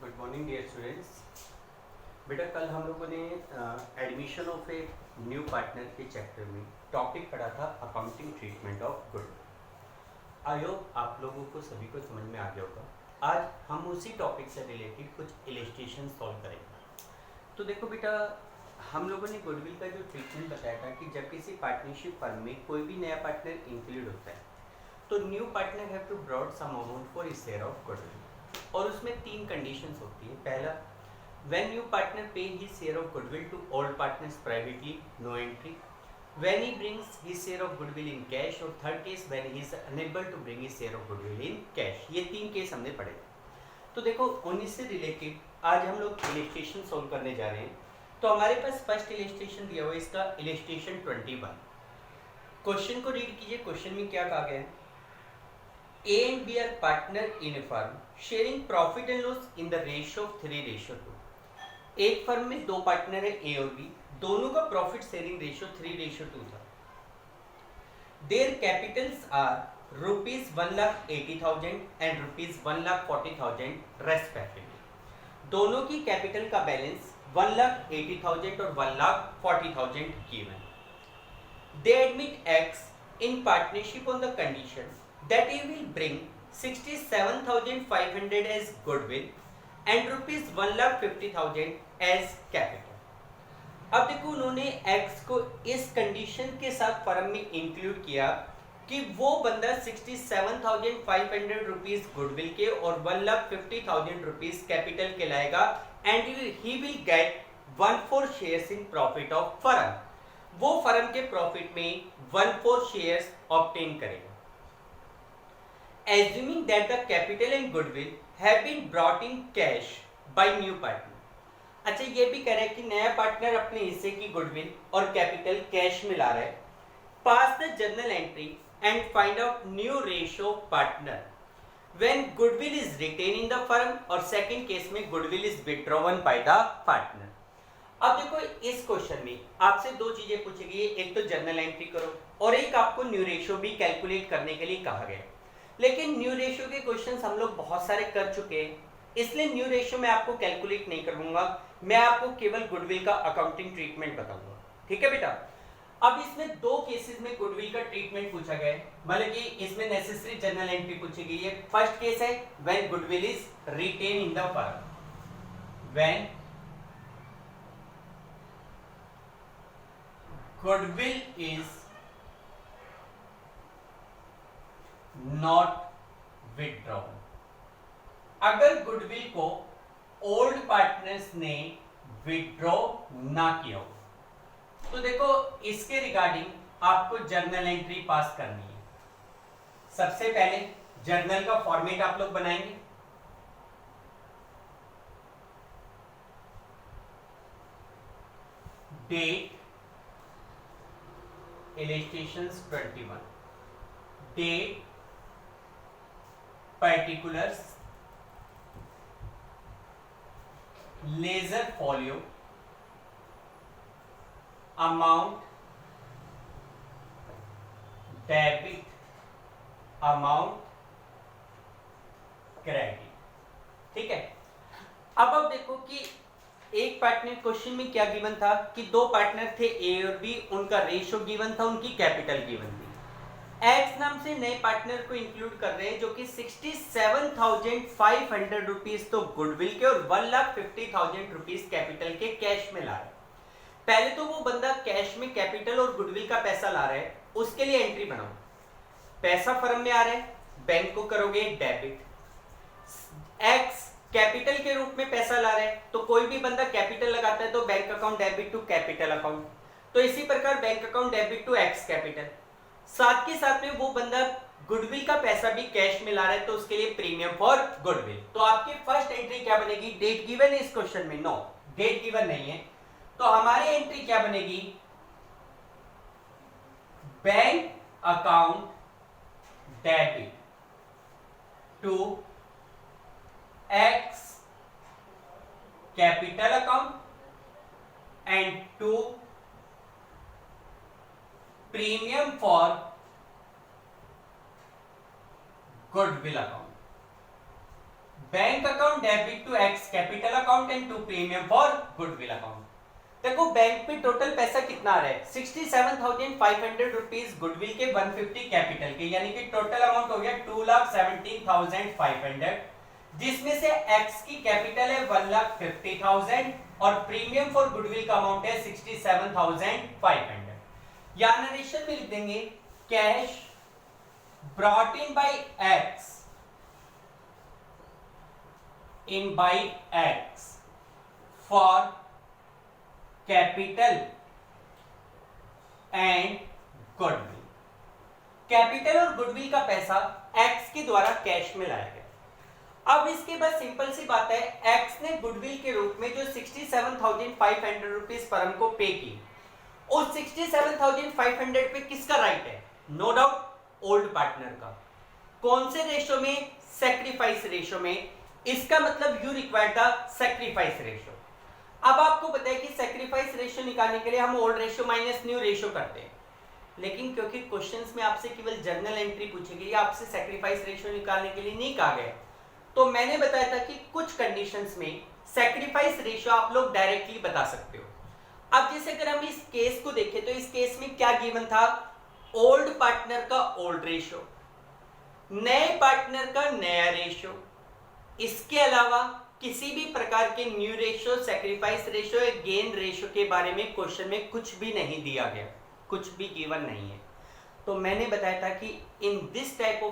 Good morning dear students. बेटा कल हम लोगों ने admission of A new partner के चैप्टर में टॉपिक पढ़ा था accounting treatment of goodwill. I hope आप लोगों को सभी को समझ में आ गया होगा। आज हम उसी टॉपिक से रिलेटेड कुछ इलस्ट्रेशन सॉल्व करेंगे। तो देखो बेटा, हम लोगों ने गुडविल का जो ट्रीटमेंट बताया था कि जब किसी पार्टनरशिप फर्म में कोई भी नया पार्टनर इंक्लूड होता है तो new partner have to brought some amount for his share of goodwill, और उसमें तीन कंडीशंस होती है। पहला, when new partner pay his share of goodwill to old partners privately, no entry. When he brings his share of goodwill in cash, और third case when he is unable to bring his share of goodwill in cash. ये तीन case हमने पढ़े। तो देखो, उन्हीं से related आज हम लोग इलस्ट्रेशन सॉल्व करने जा रहे हैं। तो हमारे पास फर्स्ट इलस्ट्रेशन दिया हुआ है, इसका इलस्ट्रेशन 21। क्वेश्चन को रीड कीजिए। क्वेश्चन में क्या कहा गया है? A and B are partner in a firm sharing profit and loss in the ratio of 3:2। एक फर्म में दो पार्टनर है A और B, दोनों का प्रॉफिट शेयरिंग रेशियो 3:2 था। Their capitals are ₹1,80,000 and ₹1,40,000 respectively। दोनों की कैपिटल का बैलेंस 1,80,000 और 1,40,000 given. They admit X in partnership on the condition that he will bring 67,500 as goodwill and ₹1,50,000 as capital। अब देखो, उन्होंने X को इस कंडीशन के साथ फर्म में इंक्लूड किया कि वो बंदा 67,500 रुपीज गुडविल के और 1,50,000 रुपीज कैपिटल के लाएगा and he will get 1/4 shares in profit of firm. वो फर्म के प्रॉफिट में 1/4 शेयर्स ऑब्टेन करेगा। Assuming that the capital and goodwill have been brought in cash by new partner। अच्छा, ये भी कह रहा है कि नया पार्टनर अपने हिस्से की गुडविल और कैपिटल कैश में ला रहा है। Pass the journal entry and find out new ratio partner when goodwill is retained in the firm, और सेकंड केस में goodwill is withdrawn by the partner. अब देखो, इस क्वेश्चन में आपसे दो चीजें पूछी गई है, एक तो जर्नल एंट्री करो और एक आपको न्यू रेशियो भी कैलकुलेट करने के लिए कहा गया है। लेकिन न्यू रेशियो के क्वेश्चंस हम लोग बहुत सारे कर चुके हैं, इसलिए न्यू रेशियो में आपको कैलकुलेट नहीं करूंगा। मैं आपको केवल गुडविल का अकाउंटिंग ट्रीटमेंट बताऊंगा। ठीक है बेटा? अब इसमें दो केसेस में गुडविल का ट्रीटमेंट पूछा गया है, मतलब कि इसमें नेसेसरी जर्नल एंट्री पूछी गई है। फर्स्ट केस है when goodwill is retained in the firm. When goodwill is not withdrawn. अगर गुडविल को ओल्ड पार्टनर्स ने विथड्रॉ ना किया हो तो देखो, इसके रिगार्डिंग आपको जर्नल एंट्री पास करनी है। सबसे पहले जर्नल का फॉर्मेट आप लोग बनाएंगे। Date illustrations 21, date particulars, ledger folio, amount, debit amount, credit. ठीक है? अब देखो कि एक पार्टनर, क्वेश्चन में क्या गिवन था कि दो पार्टनर थे ए और बी, उनका रेशियो गिवन था, उनकी कैपिटल गिवन थी। एक्स नाम से नए पार्टनर को इंक्लूड कर रहे हैं जो कि 67,500 रुपीज तो गुडविल के और 1,50,000 रुपीज कैपिटल के कैश में ला रहे हैं। पहले तो वो बंदा कैश में कैपिटल और गुडविल का पैसा ला रहा है, उसके लिए एंट्री बनाओ। पैसा फर्म में आ रहा है, बैंक को करोगे डेबिट। एक्स कैपिटल के रूप में पैसा ला रहा है, तो कोई भी बंदा कैपिटल लगाता है तो bank account debit to capital account. तो इसी प्रकार bank account debit to X capital. साथ के साथ में वो बंदा गुडविल का पैसा भी कैश में ला रहा है, तो उसके लिए प्रीमियम फॉर गुडविल। तो आपकी फर्स्ट एंट्री क्या बनेगी? डेट गिवन है इस क्वेश्चन में? नो, डेट गिवन नहीं है। तो हमारी एंट्री क्या बनेगी? Bank account debit to X capital account and to premium for goodwill account. Bank account debit to X capital account and to premium for goodwill account. देखो bank पे total पैसा कितना आ रहा है 67,500 रुपीज गुडविल के 150 capital के, यानी कि टोटल अमाउंट हो गया 2,17,500, जिसमें से एक्स की कैपिटल है 1,50,000 और प्रीमियम फॉर गुडविल का अमाउंट है 67,500। यहां नरेशन में लिख देंगे cash brought in bye x for capital and goodwill. Capital और गुडविल का पैसा एक्स के द्वारा कैश में लाया गया। अब इसके बाद सिंपल सी बात है, एक्स ने गुडविल के रूप में जो 67,500 रुपीज फर्म को पे की, उस 67,500 पे किसका राइट है? नो डाउट ओल्ड पार्टनर का। कौन से रेशो में? सैक्रिफाइस रेशो में। इसका मतलब you require the sacrifice ratio. अब आपको पता है कि सैक्रिफाइस रेशो निकालने के लिए हम old ratio minus new ratio करते हैं, लेकिन क्योंकि क्वेश्चंस में आपसे केवल जर्नल एंट्री पूछी गई, आपसे सैक्रिफाइस रेशो निकालने के लिए नहीं कहा गया, तो मैंने बताया था कि कुछ कंडीशंस में सैक्रिफाइस रेशो आप लोग डायरेक्टली बता सकते हो। अब जैसे अगर हम इस केस को देखें तो इस केस में क्या गिवन था? ओल्ड पार्टनर का ओल्ड रेशो, नए पार्टनर का नया रेशो, इसके अलावा किसी भी प्रकार के न्यू रेशो, सैक्रिफाइस रेशो या गेन रेशो के बारे में क्वेश्चन में कुछ भी नहीं दिया गया, कुछ भी गिवन नहीं है। तो मैंने बताया था कि in this type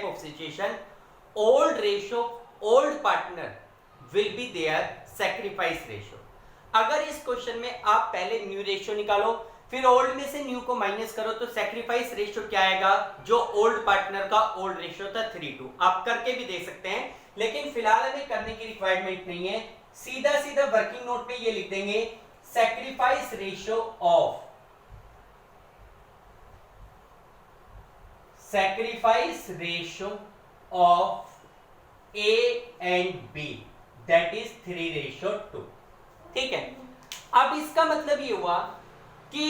of situation old ratio, old partner will be their sacrifice ratio. अगर इस क्वेश्चन में आप पहले न्यू रेशो निकालो, फिर ओल्ड में से न्यू को माइनस करो, तो सैक्रिफाइस रेशो क्या आएगा? जो ओल्ड पार्टनर का ओल्ड रेशो था 3:2। आप करके भी दे सकते हैं, लेकिन फिलहाल हमें करने की रिक्वायरमेंट नहीं है। सीधा सीधा वर्किंग नोट पे ये लिख देंगे sacrifice ratio of A and B, that is 3:2। ठीक है। अब इसका मतलब ये हुआ कि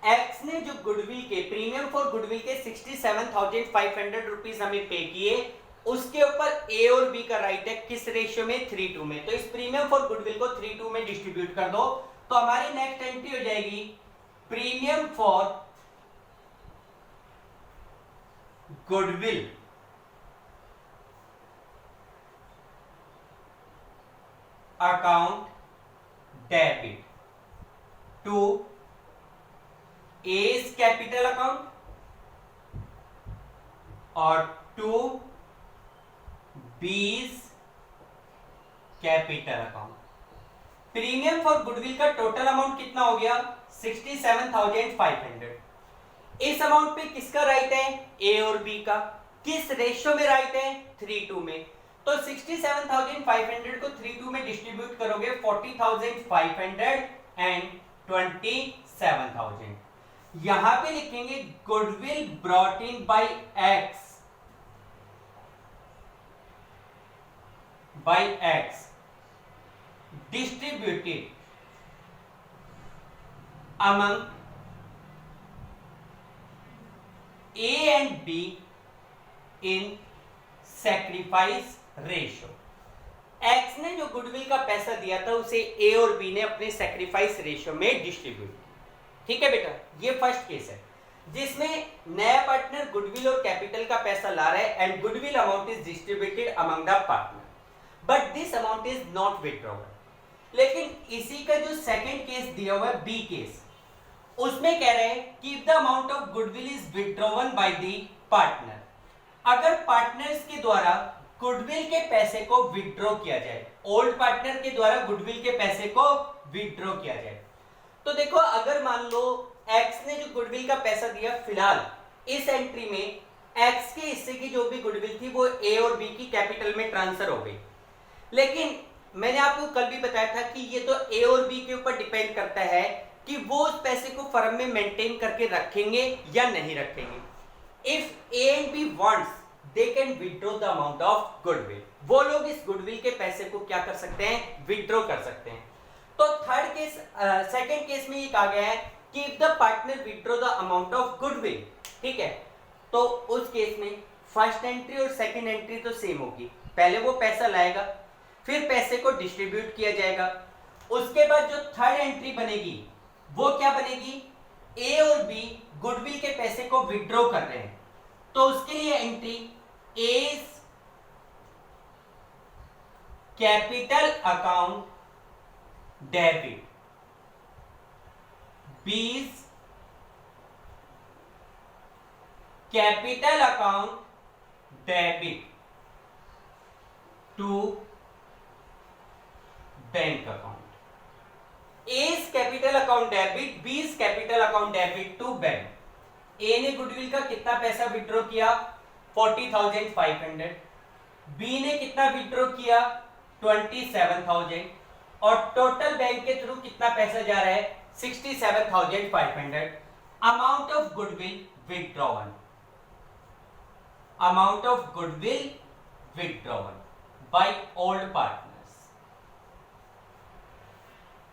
एक्स ने जो गुडविल के प्रीमियम फॉर गुडविल के 67,500 रुपीज हमें पे किए, उसके ऊपर ए और बी का राइट है किस रेशियो में? 3:2 में। तो इस प्रीमियम फॉर गुडविल को 3:2 में डिस्ट्रीब्यूट कर दो, तो हमारी नेक्स्ट एंट्री हो जाएगी premium for goodwill account debit to A's capital account और to B's capital account. Premium for goodwill का टोटल अमाउंट कितना हो गया? 67,500। इस अमाउंट पे किसका राइट है? ए और बी का। किस रेशियो में राइट है? 3:2 में। तो 67,500 को 3:2 में डिस्ट्रीब्यूट करोगे 40,500 एंड 27,000। यहां पे लिखेंगे goodwill brought in bye x distributed among A and B in sacrifice ratio। X ने जो गुडविल का पैसा दिया था उसे A और B ने अपने सैक्रिफाइस रेशियो में डिस्ट्रीब्यूट। ठीक है बेटा, ये फर्स्ट केस है जिसमें नया पार्टनर गुडविल और कैपिटल का पैसा ला रहा है and goodwill amount is distributed among the partner, but this amount is not withdrawn. लेकिन इसी का जो सेकंड केस दिया हुआ है बी केस, उसमें कह रहे हैं कि the amount of goodwill is withdrawn by the partner. अगर पार्टनर्स के द्वारा गुडविल के पैसे को विथड्रॉ किया जाए, ओल्ड पार्टनर के द्वारा गुडविल के पैसे को विथड्रॉ किया जाए, तो देखो अगर मान लो एक्स ने जो गुडविल का पैसा दिया, फिलहाल इस एंट्री में एक्स के हिस्से की जो भी गुडविल थी वो ए और बी की कैपिटल में ट्रांसफर हो गई। लेकिन मैंने आपको कल भी बताया था कि ये तो ए और बी के ऊपर डिपेंड करता है कि वो उस पैसे को फर्म में मेंटेन करके रखेंगे या नहीं रखेंगे। If A and B wants they can withdraw the amount of goodwill. वो लोग इस गुडविल के पैसे को क्या कर सकते हैं? विथड्रॉ कर सकते हैं। तो थर्ड केस, सेकंड केस में ये कहा गया है कि if the partner withdraw the amount of goodwill, ठीक है, तो उस केस में फर्स्ट एंट्री और सेकंड एंट्री तो सेम होगी, पहले वो पैसा लाएगा, फिर पैसे को डिस्ट्रीब्यूट किया जाएगा, उसके बाद जो थर्ड एंट्री बनेगी वो क्या बनेगी, ए और बी गुडविल के पैसे को विड्रॉ कर रहे हैं, तो उसके लिए entry A's capital account debit, B's capital account debit to bank account, A's capital account debit, B's capital account debit to bank. A ने गुडविल का कितना पैसा विड्रॉ किया 40,500, बी ने कितना विड्रॉ किया 27,000 और टोटल बैंक के थ्रू कितना पैसा जा रहा है 67,500। Amount of goodwill withdrawn, amount of goodwill withdrawn by old partners.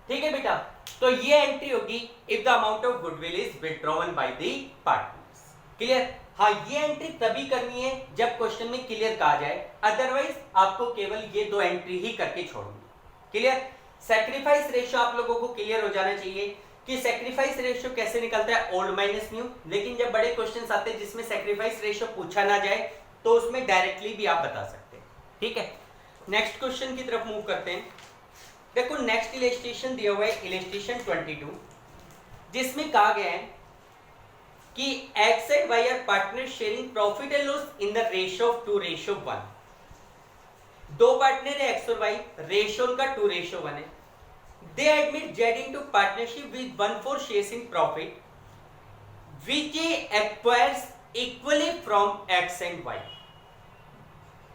ठीक है बेटा, तो ये एंट्री होगी if the amount of goodwill is withdrawn by the partners. Clear? हाँ, ये एंट्री तभी करनी है जब क्वेश्चन में क्लियर कहा जाए, अदरवाइज आपको केवल ये दो एंट्री ही करके छोड़ूंगी। क्लियर? सैक्रिफाइस रेशियो आप लोगों को क्लियर हो जाना चाहिए कि सैक्रिफाइस रेशियो कैसे निकलता है, ओल्ड माइनस न्यू। लेकिन जब बड़े क्वेश्चंस आते हैं जिसमें सैक्रिफाइस रेशियो पूछा ना जाए तो उसमें डायरेक्टली भी आप बता सकते हैं। ठीक है, नेक्स्ट क्वेश्चन की तरफ मूव करते हैं। देखो नेक्स्ट इलस्ट्रेशन दिया हुआ है, इलस्ट्रेशन 22, जिसमें कहा गया है कि X and Y are partner sharing profit and loss in the ratio of 2:1। दो पार्टनर है एक्स और वाई, रेशियो उनका 2:1 है। They admit Z into partnership with 1/4 shares in profit which acquires equally from X and Y.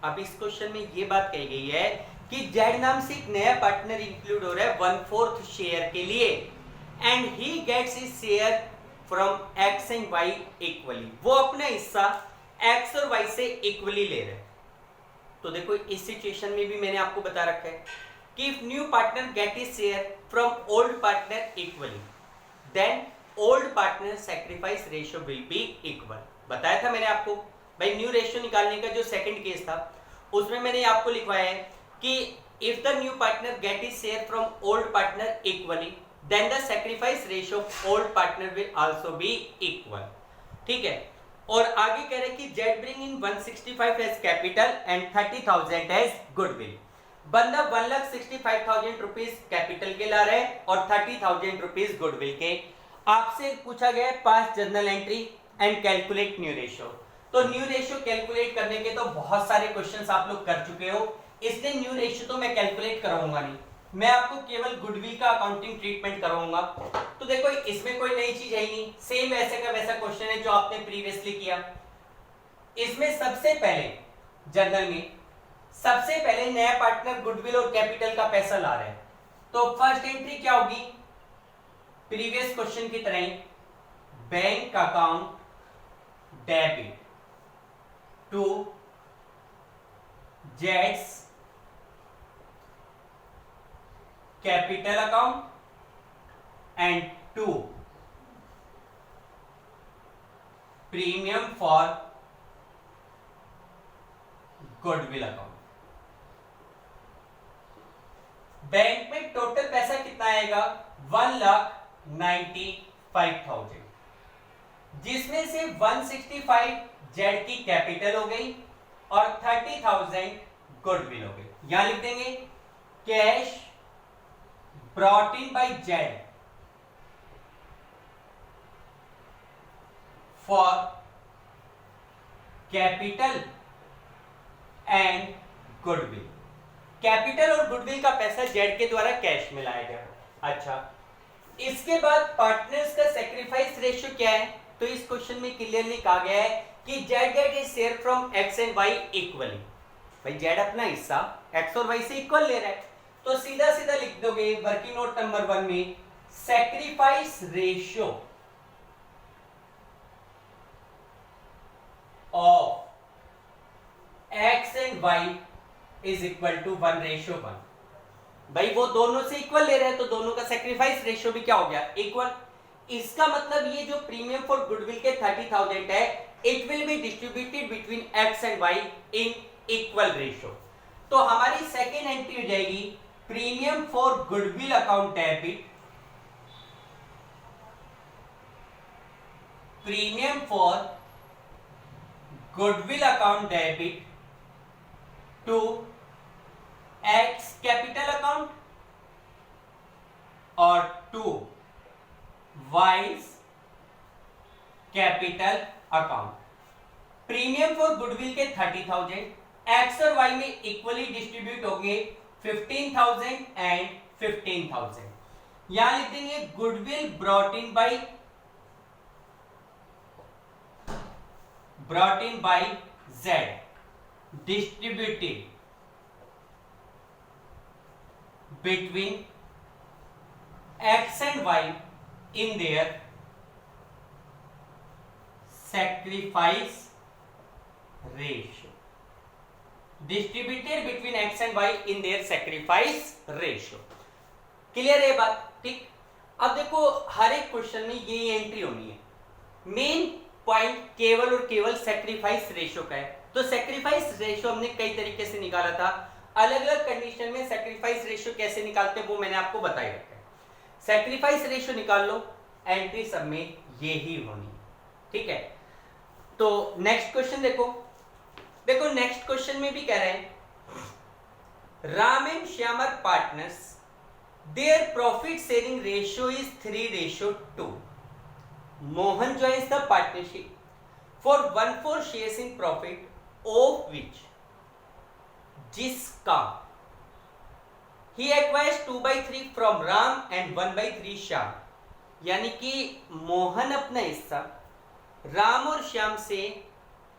अब इस question में ये बात कही गई है कि जेड नाम से एक नया पार्टनर इंक्लूड हो रहा है 1/4 शेयर के लिए, and he gets his share from X and Y equally. वो अपना हिस्सा एक्स और वाई से इक्वली ले रहे हैं। तो देखो इस सिचुएशन में भी मैंने आपको बता रखा है कि if new partner get his share from old partner equally, then old partner sacrifice ratio will be equal. बताया था मैंने आपको भाई, न्यू रेशियो निकालने का जो सेकंड केस था उसमें मैंने आपको लिखवाया है कि if the new partner get his share from old partner equally, then the sacrifice ratio of old partner will also be equal। ठीक है, और आगे कह रहे हैं कि Z bring in 165 as capital and 30,000 as goodwill। बंदा 1,65,000 रुपीज कैपिटल के ला रहे हैं और 30,000 रुपीज गुडविल के। आपसे पूछा गया है पास journal entry and calculate new ratio. तो न्यू रेशियो कैलकुलेट करने के तो बहुत सारे क्वेश्चंस आप लोग कर चुके हो, इसलिए न्यू रेशियो तो मैं कैलकुलेट कराऊंगा नहीं, मैं आपको केवल गुडविल का अकाउंटिंग ट्रीटमेंट करवाऊंगा। तो देखो इसमें कोई नई चीज है ही नहीं, सेम वैसे का वैसा क्वेश्चन है जो आपने प्रीवियसली किया। इसमें सबसे पहले जर्नल में सबसे पहले नया पार्टनर गुडविल और कैपिटल का पैसा ला रहे हैं, तो फर्स्ट एंट्री क्या होगी प्रीवियस क्वेश्चन की तरह ही, बैंक अकाउंट डेबिट टू जेड्स capital account and to premium for goodwill account. Bank में टोटल पैसा कितना आएगा 1,95,000, जिसमें से 165 जेड की कैपिटल हो गई और 30,000 गुडविल हो गई। यहां लिख देंगे cash brought in by Z for capital and goodwill। Capital और गुडविल का पैसा जेड के द्वारा कैश में लाया गया। अच्छा, इसके बाद पार्टनर्स का सैक्रिफाइस रेशियो क्या है, तो इस क्वेश्चन में क्लियरली कहा गया है कि Z get his share from X and Y equally. भाई जेड अपना हिस्सा एक्स और वाई से इक्वल ले रहा है, तो सीधा सीधा लिख दोगे वर्किंग नोट नंबर 1 में sacrifice ratio of X and Y is equal to 1:1। भाई वो दोनों से इक्वल ले रहे हैं तो दोनों का सैक्रिफाइस रेशियो भी क्या हो गया इक्वल। इसका मतलब ये जो प्रीमियम फॉर गुडविल के 30,000 है it will be distributed between X and Y in equal ratio. तो हमारी सेकेंड एंट्री हो जाएगी premium for goodwill account debit, premium for goodwill account debit to X capital account और to Y's capital account. Premium for goodwill के 30,000 x और Y में equally distribute होंगे 15,000 and 15,000। यहां लिख देंगे goodwill brought in bye Z distributed between x and y in their sacrifice ratio, distributed between x and y in their sacrifice ratio। Clear है बात? ठीक। अब देखो हर एक क्वेश्चन में ये एंट्री होनी है। मेन पॉइंट केवल और केवल सैक्रिफाइस रेशियो का है। तो सैक्रिफाइस रेशियो हमने कई तरीके से निकाला था, अलग अलग कंडीशन में सैक्रिफाइस रेशियो कैसे निकालते हैं वो मैंने आपको बताई रखा है। सैक्रिफाइस रेशियो निकाल लो, एंट्री सब में ये ही होनी है। ठीक है, तो नेक्स्ट क्वेश्चन देखो नेक्स्ट क्वेश्चन में भी कह रहे हैं Ram and Shyam are partners, their profit sharing ratio is 3:2। Mohan joins the partnership for 1/4 shares in profit of which, जिसका he acquires 2/3 from Ram and 1/3 Shyam. यानी कि मोहन अपना हिस्सा राम और श्याम से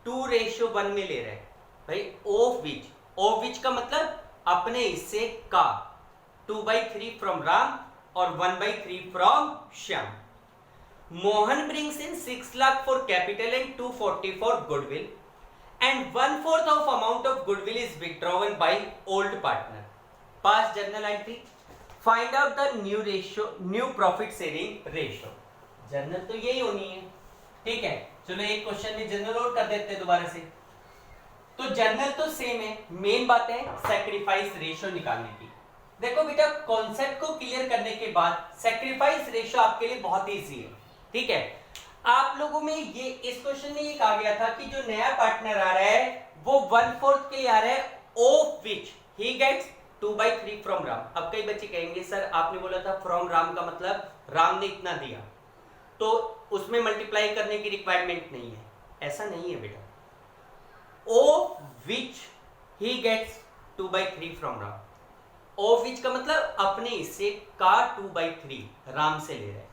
2:1 में ले रहे हैं भाई। ऑफ विच का मतलब अपने हिस्से का, 2/3 फ्रॉम राम और 1/3 from Shyam. Mohan brings in 6 lakh for capital and 240 for goodwill, and 1/4 of amount of goodwill is withdrawn by old partner. Past journal entry. Find out the new profit sharing ratio. Journal तो यही होनी है। ठीक है, चलो एक question में journal और कर देते हैं दोबारा से। तो जर्नल तो सेम है, मेन बात है सैक्रिफाइस रेशियो निकालने की। देखो बेटा, कॉन्सेप्ट को क्लियर करने के बाद सैक्रिफाइस रेशियो आपके लिए बहुत ईजी है। ठीक है, आप लोगों में ये इस क्वेश्चन में ये कहा गया था कि जो नया पार्टनर आ रहा है वो 1/4 के लिए आ रहा है, of which he gets 2/3 from Ram. अब कई बच्चे कहेंगे सर आपने बोला था फ्रॉम राम का मतलब राम ने इतना दिया तो उसमें मल्टीप्लाई करने की रिक्वायरमेंट नहीं है। ऐसा नहीं है बेटा। Of which he gets 2/3 from Ram. Of which का मतलब अपने हिस्से का 2/3 राम से ले रहे हैं।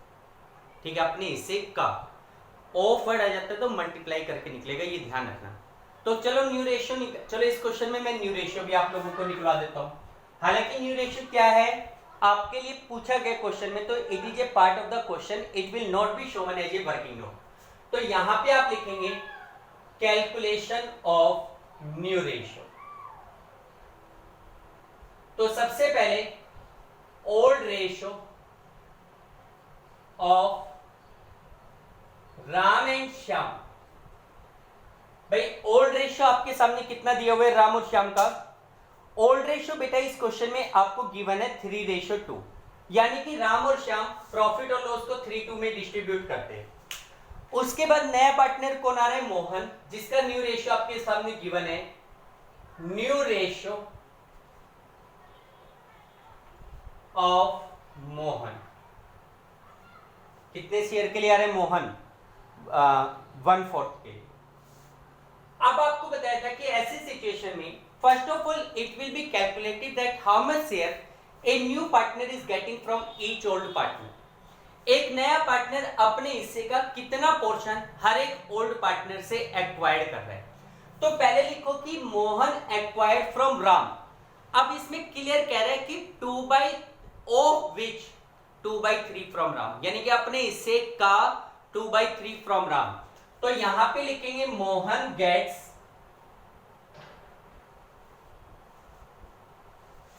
ठीक है, अपने हिस्से का। ऑफ वर्ड आ जाता है तो मल्टीप्लाई करके निकलेगा, ये ध्यान रखना। तो चलो न्यू रेशियो चलो इस क्वेश्चन में मैं न्यू रेशियो भी आप लोगों को निकलवा देता हूं। हालांकि न्यू रेशियो क्या है आपके लिए पूछा गया क्वेश्चन में, तो it is a part of the question, it will not be shown as a working note. तो यहां पे आप लिखेंगे कैलकुलेशन ऑफ न्यू रेशियो। तो सबसे पहले old ratio of Ram and Shyam. भाई ओल्ड रेशियो आपके सामने कितना दिया हुआ है राम और श्याम का? ओल्ड रेशियो बेटा इस क्वेश्चन में आपको गिवन है 3:2, यानी कि राम और श्याम प्रॉफिट और लॉस को 3:2 में डिस्ट्रीब्यूट करते हैं। उसके बाद नया पार्टनर कौन आ रहा है? मोहन, जिसका न्यू रेशियो आपके सामने गिवन है, न्यू रेशियो ऑफ मोहन। कितने शेयर के लिए आ रहे हैं मोहन? 1/4 के लिए। अब आपको बताया था कि ऐसी सिचुएशन में first of all it will be calculated that how much share A new partner is getting from each old partner. एक नया पार्टनर अपने हिस्से का कितना पोर्शन हर एक ओल्ड पार्टनर से एक्वायर्ड कर रहा है। तो पहले लिखो कि मोहन एक्वायर्ड फ्रॉम राम। अब इसमें क्लियर कह रहा है कि 2/3 फ्रॉम राम, यानी कि अपने हिस्से का 2/3 फ्रॉम राम। तो यहां पे लिखेंगे मोहन गेट्स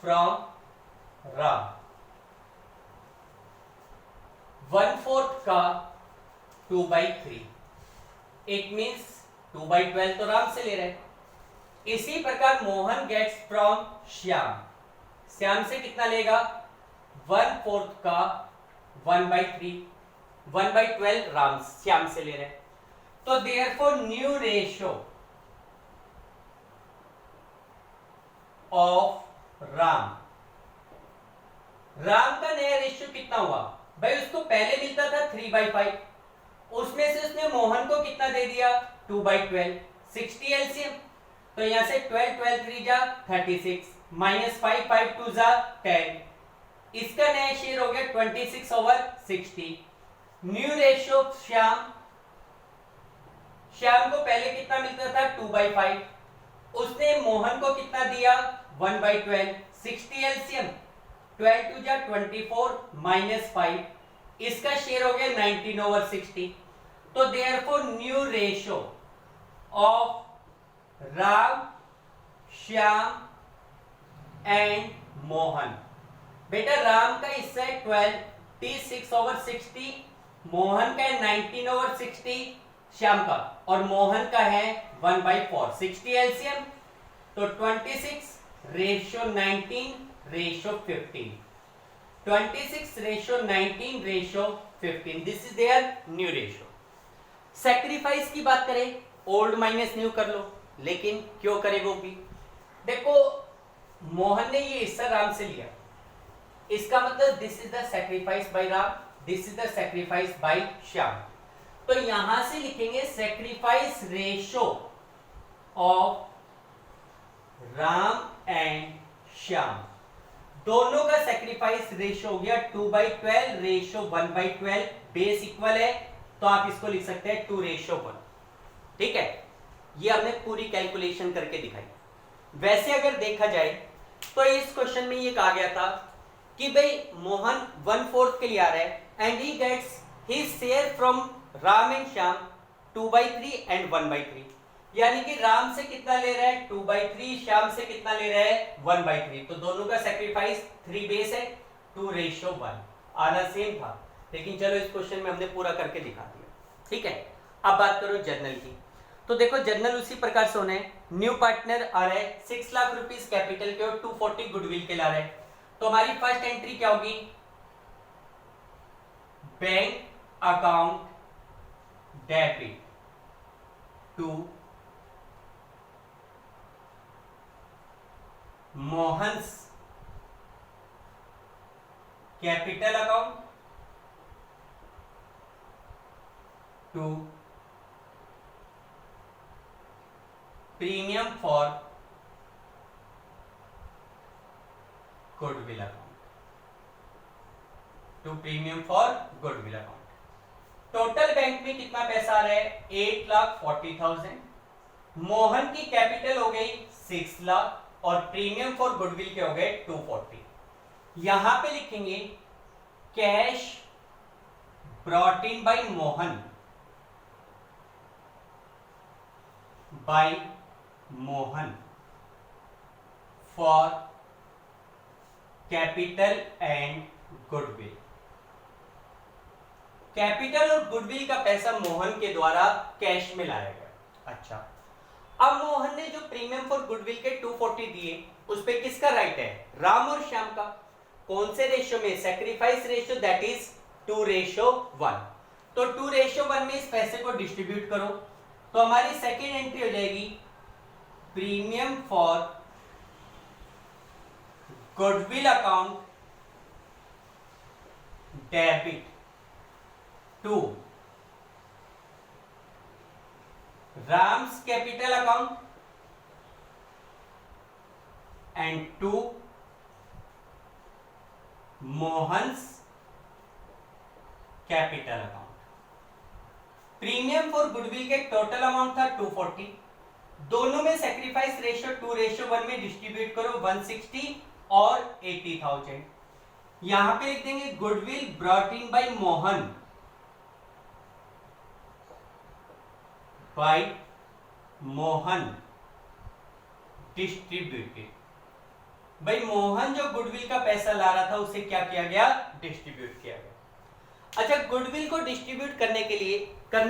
फ्रॉम राम 1/4 का 2/3। इट मीन्स 2/12 तो राम से ले रहे हैं। इसी प्रकार मोहन गेट्स फ्रॉम श्याम, श्याम से कितना लेगा 1/4 का 1/3, 1/12 राम श्याम से ले रहे हैं। तो therefore new ratio of Ram, Ram का नया रेशियो कितना हुआ भाई, उसको पहले मिलता था 3/5, उसमें से उसने मोहन को कितना दे दिया 2/12, 60 एलसीएम, तो यहां से 12 12 3 जा 36 माइनस 5 5 2 जा 10, इसका नया शेयर हो गया 26/60। न्यू रेशियो श्याम, श्याम को पहले कितना मिलता था 2/5, उसने मोहन को कितना दिया 1/12, 60 एलसीएम, 12 2 जा 24 माइनस 5, इसका शेयर हो गया 19/60। तो therefore new ratio of Ram, Shyam and Mohan, बेटा राम का हिस्सा है 26/60, मोहन का है 19/60 श्याम का, और मोहन का है 1/4, 60 एलसीएम, तो 26:19:15, 26:19:15, this is their new ratio. Sacrifice की बात करें, ओल्ड माइनस न्यू कर लो, लेकिन क्यों करे वो भी, देखो मोहन ने ये हिस्सा राम से लिया, इसका मतलब this is the sacrifice by Ram, this is the sacrifice by Shyam. तो यहां से लिखेंगे sacrifice ratio of Ram and Shyam, दोनों का सैक्रिफाइस रेशियो हो गया 2/12 रेशियो 1/12, बेस इक्वल है तो आप इसको लिख सकते हैं 2:1। ठीक है, ये हमने पूरी कैलकुलेशन करके दिखाई। वैसे अगर देखा जाए तो इस क्वेश्चन में ये कहा गया था कि भाई मोहन 1/4 के लिए आ रहा है and he gets his share from Ram and Shyam 2/3 and 1/3, यानी कि राम से कितना ले रहा है 2/3, श्याम से कितना ले रहा है 1/3, तो दोनों का सैक्रिफाइस 3 बेस है 2:1, आना सेम था, लेकिन चलो इस क्वेश्चन में हमने पूरा करके दिखा दिया। ठीक है, अब बात करो जर्नल की, तो देखो जर्नल उसी प्रकार से होने, न्यू पार्टनर आ रहा है 6 लाख रुपीस कैपिटल के और 240 गुडविल के ला रहे हैं, तो हमारी फर्स्ट एंट्री क्या होगी, bank account debit to Mohan's capital account to premium for goodwill account, to premium for goodwill account. Total bank में कितना पैसा आ रहा है 8,40,000, मोहन की कैपिटल हो गई 6 लाख और प्रीमियम फॉर गुडविल के हो गए 240। यहां पे लिखेंगे cash brought in by Mohan, by Mohan for capital and goodwill. Capital और गुडविल का पैसा मोहन के द्वारा कैश में लाया गया। अच्छा, अब मोहन ने जो प्रीमियम फॉर गुडविल के 240 दिए, उस पे किसका राइट है, राम और श्याम का। कौन से रेशियो में, सैक्रिफाइस रेशियो, दैट इज 2:1। तो 2:1 में इस पैसे को डिस्ट्रीब्यूट करो, तो हमारी सेकेंड एंट्री हो जाएगी premium for goodwill account debit to Ram's capital account and to Mohan's capital account. Premium for goodwill के टोटल अमाउंट था 240, दोनों में सैक्रिफाइस रेशियो 2:1 में डिस्ट्रीब्यूट करो 160 और 80,000। यहां पे लिख देंगे goodwill brought in by Mohan by Mohan distributed. भाई मोहन जो गुडविल का पैसा ला रहा था उसे क्या किया गया, डिस्ट्रीब्यूट किया गया। अच्छा, गुडविल को डिस्ट्रीब्यूट करने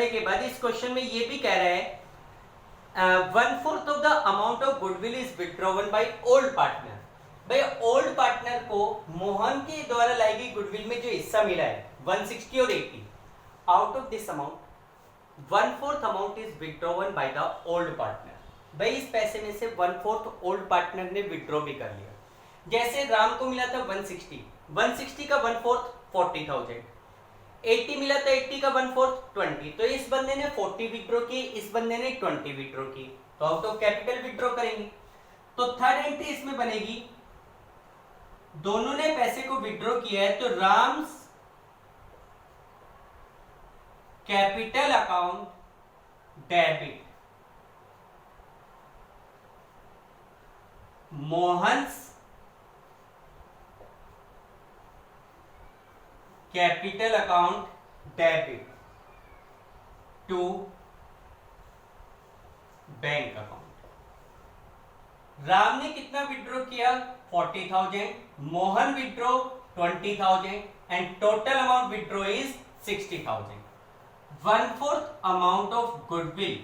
के बाद इस क्वेश्चन में ये भी कह रहा है 1/4 of the amount of goodwill is withdrawn by old partner. भाई ओल्ड पार्टनर को मोहन के द्वारा लाई गई गुडविल में जो हिस्सा मिला है 160 और 80, out of this amount 1/4 amount is withdrawn by the old partner. भाई इस पैसे में से 1/4 ओल्ड पार्टनर ने विथड्रॉ भी कर लिया। जैसे राम को मिला था 160 का 1/4 40,000, 80 मिला था 80 का 1/4 20, तो इस बंदे ने 40 विथड्रॉ की, इस बंदे ने 20 विथड्रॉ की, तो आउट ऑफ कैपिटल विथड्रॉ करेंगे। तो थर्ड एंट्री इसमें बनेगी, दोनों ने पैसे को विथड्रॉ किया है, तो Ram's capital account debit, Mohan's capital account debit to bank account. Ram ने कितना विथड्रॉ किया 40,000, Mohan withdraw 20,000 and total amount withdraw is 60,000। 1/4 amount of goodwill,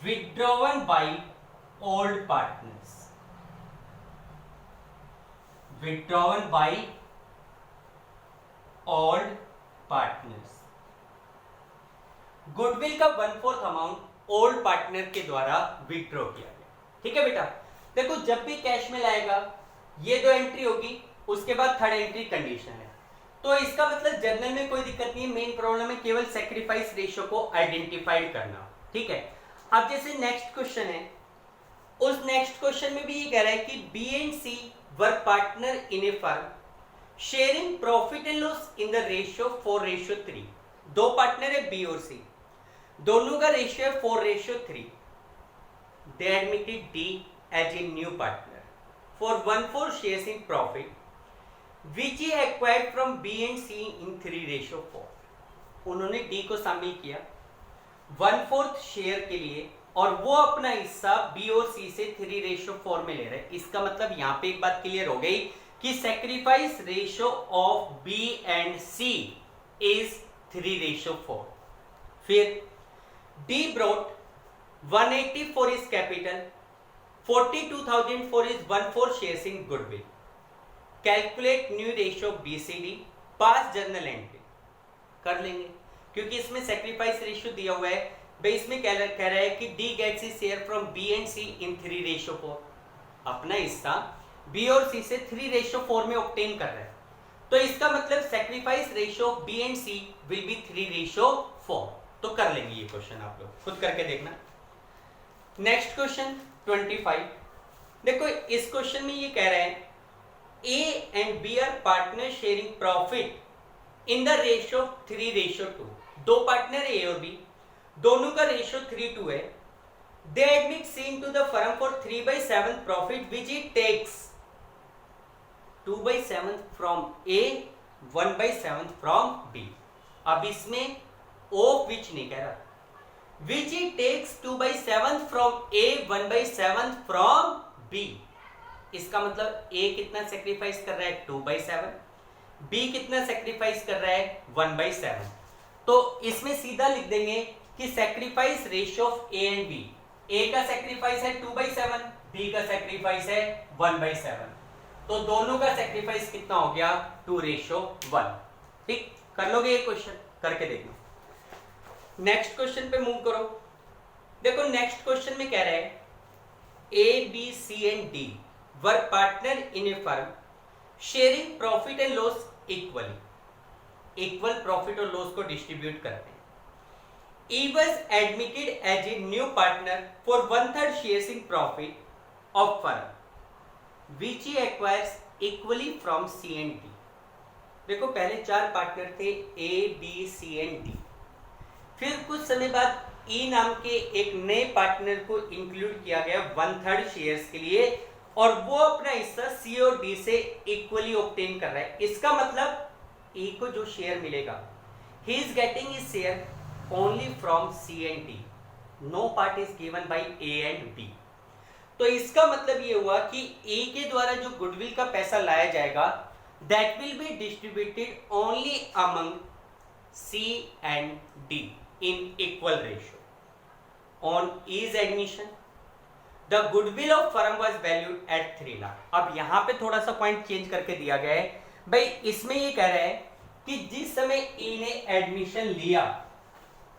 withdrawn by old partners, withdrawn by old partners। Goodwill का 1/4 अमाउंट ओल्ड पार्टनर के द्वारा withdraw किया गया। ठीक है बेटा, देखो जब भी कैश में लाएगा ये दो एंट्री होगी, उसके बाद थर्ड एंट्री कंडीशन है, तो इसका मतलब जर्नल में कोई दिक्कत नहीं है, मेन प्रॉब्लम है केवल सैक्रिफाइस रेशियो को आइडेंटिफाइड करना। ठीक है, अब जैसे नेक्स्ट क्वेश्चन है, उस नेक्स्ट क्वेश्चन में भी ये कह रहा है कि B and C were partner in a firm sharing profit and loss in the ratio 4:3। दो पार्टनर है बी और सी, दोनों का रेशियो है 4:3। They admitted D as a new partner for 1/4 shares in profit which he acquired from B and C in 3:4। उन्होंने D को शामिल किया 1/4 शेयर के लिए और वो अपना हिस्सा B और C से 3:4 में ले रहे हैं। इसका मतलब यहाँ पे एक बात क्लियर हो गई कि sacrifice ratio of B and C is 3:4। फिर D brought 180 for his capital, 42,000 for his 1/4 shares in goodwill। Calculate new ratio BCD, pass journal entry कर लेंगे क्योंकि इसमें सैक्रिफाइस रेशियो दिया हुआ है। भाई इसमें कह रहा है कि D gets his share from B and C in 3:4, अपना हिस्सा B और C से 3:4 में ऑब्टेन कर रहा है, तो इसका मतलब sacrifice ratio B and C will be 3:4। तो कर लेंगे ये क्वेश्चन, आप लोग खुद करके देखना। नेक्स्ट क्वेश्चन 25, देखो इस क्वेश्चन में ये कह रहा है A and B are partner sharing profit in the ratio 3:2। दो पार्टनर A और B, दोनों का रेशियो 3:2 है। They admit C into the firm for 3/7 profit which it takes 2/7 from A, 1/7 from B। अब इसमें of which नहीं कह रहा, which it takes 2/7 from A, 1/7 from B। इसका मतलब A कितना सेक्रीफाइस कर रहा है 2/7, B कितना सेक्रीफाइस कर रहा है 1/7। तो इसमें सीधा लिख देंगे कि sacrifice ratio of A and B, A का सेक्रीफाइस है 2/7, B का सेक्रीफाइस है 1/7, तो दोनों का सेक्रीफाइस कितना हो गया 2:1। ठीक, कर लोगे ये क्वेश्चन, करके देखना। नेक्स्ट क्वेश्चन पे मूव करो। देखो नेक्स्ट क्वेश्चन में कह रहा है A, B, C and D were partner in a firm sharing profit and loss equally, equal profit और लॉस को डिस्ट्रीब्यूट करते हैं। E was admitted as a new partner for 1/3 shares in profit of firm which he acquires equally from C and D। देखो पहले चार partner थे A, B, C and D, फिर कुछ समय बाद E नाम के एक नए पार्टनर को इंक्लूड किया गया 1/3 शेयर्स के लिए और वो अपना हिस्सा C और D से इक्वली ऑब्टेन कर रहा है। इसका मतलब E को जो शेयर मिलेगा he is getting his share only from C and D, no part is given by A and B। तो इसका मतलब ये हुआ कि A के द्वारा जो गुडविल का पैसा लाया जाएगा that will be distributed only among C and D in equal ratio. On E's admission, the goodwill of firm was valued at 3 lakh. अब यहाँ पे थोड़ा सा पॉइंट चेंज करके दिया गया है भाई. इसमें ये कह रहा है कि जिस समय E ने एडमिशन लिया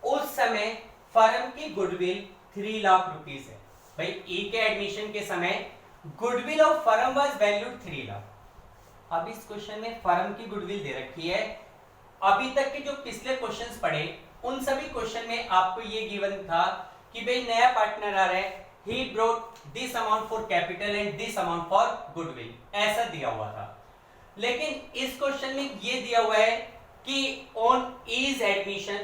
उस समय फर्म की गुडविल 3 लाख रुपीस है. भाई E के एडमिशन के समय goodwill of firm was valued 3 lakh. अब इस क्वेश्चन में फर्म की गुडविल दे रखी है. अभी तक के जो पिछले क्वेश्चंस पढ़े उन सभी क्वेश्चन में आपको ये गिवन था कि भाई नया पार्टनर आ रहा है, he brought this amount for capital and this amount for goodwill, ऐसा दिया हुआ था. लेकिन इस क्वेश्चन में ये दिया हुआ है कि on E's admission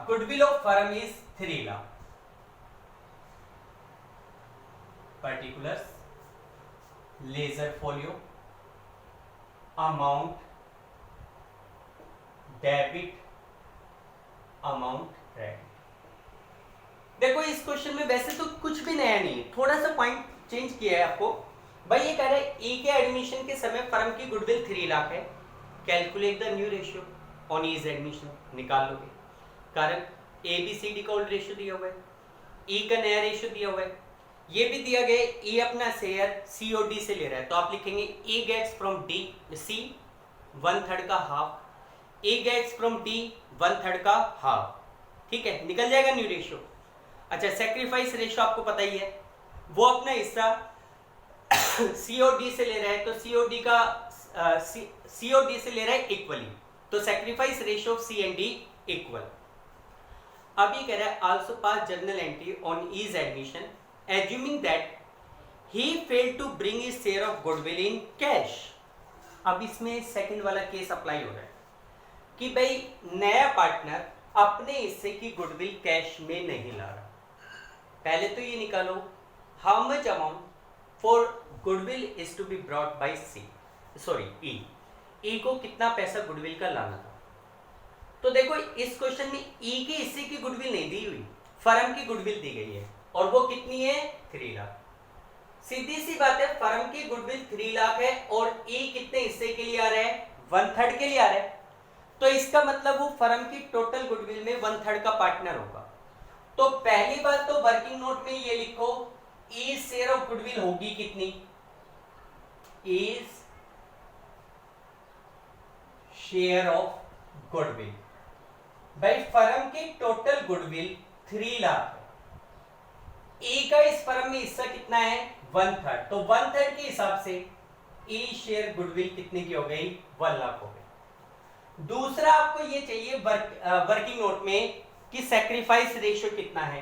goodwill of firm is 3 lakh. Particulars, ledger folio, amount, debit, amount credit. देखो इस क्वेश्चन में वैसे तो कुछ भी नया नहीं है, थोड़ा सा पॉइंट चेंज किया है आपको. भाई ये कह रहा है ई के एडमिशन के समय फर्म की गुडविल 3 लाख है. Calculate the new ratio on E's admission. निकाल लोगे कारण ए बी सी डी का ओल्ड रेशियो दिया हुआ है, ई का नया रेशियो दिया हुआ है, ये भी दिया गया. ई अपना शेयर सी और डी से ले रहा है तो आप लिखेंगे E gets from D C 1/3 का half, E gets from D 1/3 का हाफ. ठीक है, निकल जाएगा न्यू रेशियो. अच्छा, सेक्रीफाइस रेशियो आपको पता ही है, वो अपना हिस्सा सी और डी से ले रहा है तो सी और डी का सी और डी से ले रहा है इक्वली, तो sacrifice ratio of C and D equal. अभी कह रहा है also pass journal entry on E's admission assuming that he failed to bring his share of goodwill in cash. अब इसमें सेकंड वाला केस अप्लाई हो रहा है कि भाई नया पार्टनर अपने हिस्से की गुडविल कैश में नहीं ला रहा. पहले तो ये निकालो how much amount for goodwill is to be brought by C, sorry E. E को कितना पैसा गुडविल का लाना था. तो देखो इस क्वेश्चन में ई के हिस्से की गुडविल नहीं दी हुई, फर्म की गुडविल दी गई है और वो कितनी है 3 लाख. सीधी सी बात है, फर्म की गुडविल 3 लाख है और ई कितने हिस्से के लिए आ रहा है 1/3 के लिए आ रहा है. तो इसका मतलब वो फर्म की टोटल गुडविल में 1/3 का पार्टनर होगा. तो पहली बात तो वर्किंग नोट में ये लिखो ई शेयर ऑफ गुडविल होगी कितनी, इज शेयर ऑफ गुडविल. भाई फर्म की टोटल गुडविल 3 लाख है, ई का इस फर्म में हिस्सा कितना है 1/3, तो 1/3 के हिसाब से ई शेयर गुडविल कितने की हो गई 1 लाख हो गई. दूसरा आपको ये चाहिए वर्किंग नोट में कि सैक्रिफाइस रेशियो कितना है.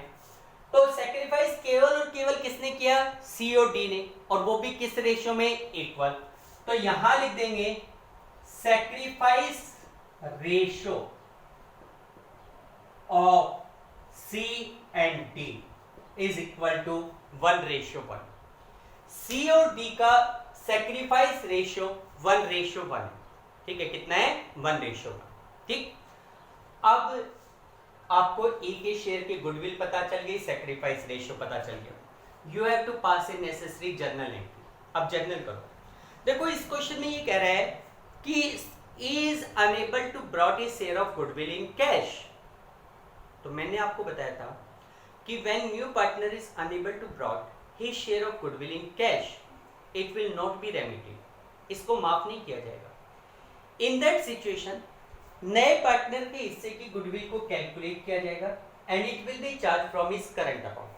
तो सैक्रिफाइस केवल और केवल किसने किया सी और डी ने, और वो भी किस रेशियो में इक्वल. तो यहां लिख देंगे sacrifice ratio of C and D is equal to 1:1. C और डी का सैक्रिफाइस रेशियो 1:1. ठीक है, कितना है 1:1. ठीक, अब आपको ई के शेयर की गुडविल पता चल गई, सैक्रिफाइस रेशियो पता चल गया. You have to pass a necessary journal entry. अब जर्नल करो. देखो इस क्वेश्चन में ये कह रहा है कि E is unable to brought a share of goodwill in cash. तो मैंने आपको बताया था कि when new partner is unable to brought his share of goodwill in cash it will not be remitted. इसको माफ नहीं किया जाएगा. इन दैट सिचुएशन नए पार्टनर के हिस्से की गुडविल को कैलकुलेट किया जाएगा and it will be charge from his current account.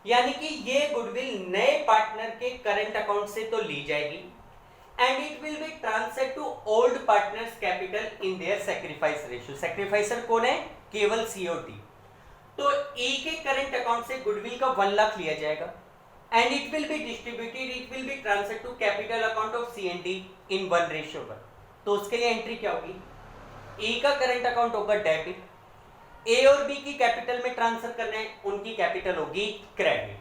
यानी कि ये गुडविल नए पार्टनर के करंट अकाउंट से तो ली जाएगी and it will be transfer to old partners capital in their sacrifice ratio. Sacrificer कौन है, केवल सी और डी. तो ए के करंट अकाउंट से गुडविल का 1 लाख लिया जाएगा and it will be distributed, it will be transfer to capital account of C and D in 1:1. तो उसके लिए एंट्री क्या होगी, ए का करंट अकाउंट होगा डेबिट, ए और बी की कैपिटल में ट्रांसफर करना है, उनकी कैपिटल होगी क्रेडिट.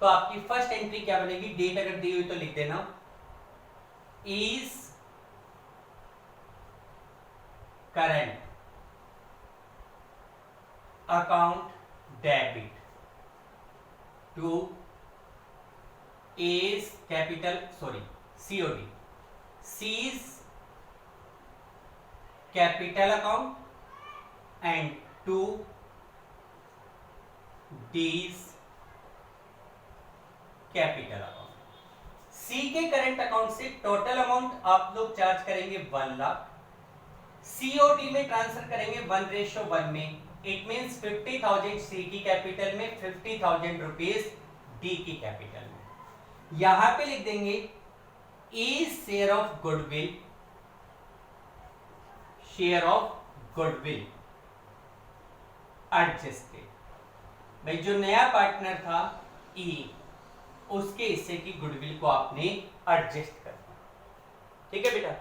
तो आपकी फर्स्ट एंट्री क्या बनेगी, डेट अगर दी हुई तो लिख देना A's current account debit to A's capital, sorry C or D, C's capital account and 2 D's capital account. C के करंट अकाउंट से टोटल अमाउंट आप लोग चार्ज करेंगे 1 लाख, सीओडी में ट्रांसफर करेंगे 1:1 में। इट मींस 50,000 सी की कैपिटल में, 50,000 रुपीज डी की कैपिटल में। यहां पे लिख देंगे A share of goodwill, share of goodwill adjusted. भाई जो नया पार्टनर था ई, उसके हिस्से की गुडविल को आपने एडजस्ट करना। ठीक है बेटा,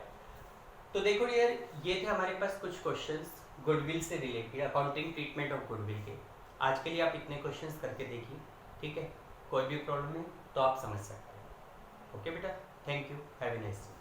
तो देखो यार, ये थे हमारे पास कुछ क्वेश्चंस गुडविल से related, accounting treatment of goodwill के। आज के लिए आप इतने क्वेश्चंस करके देखिए, ठीक है। कोई भी प्रॉब्लम है तो आप समझ सकते हैं। ओके बेटा, thank you, have a nice day.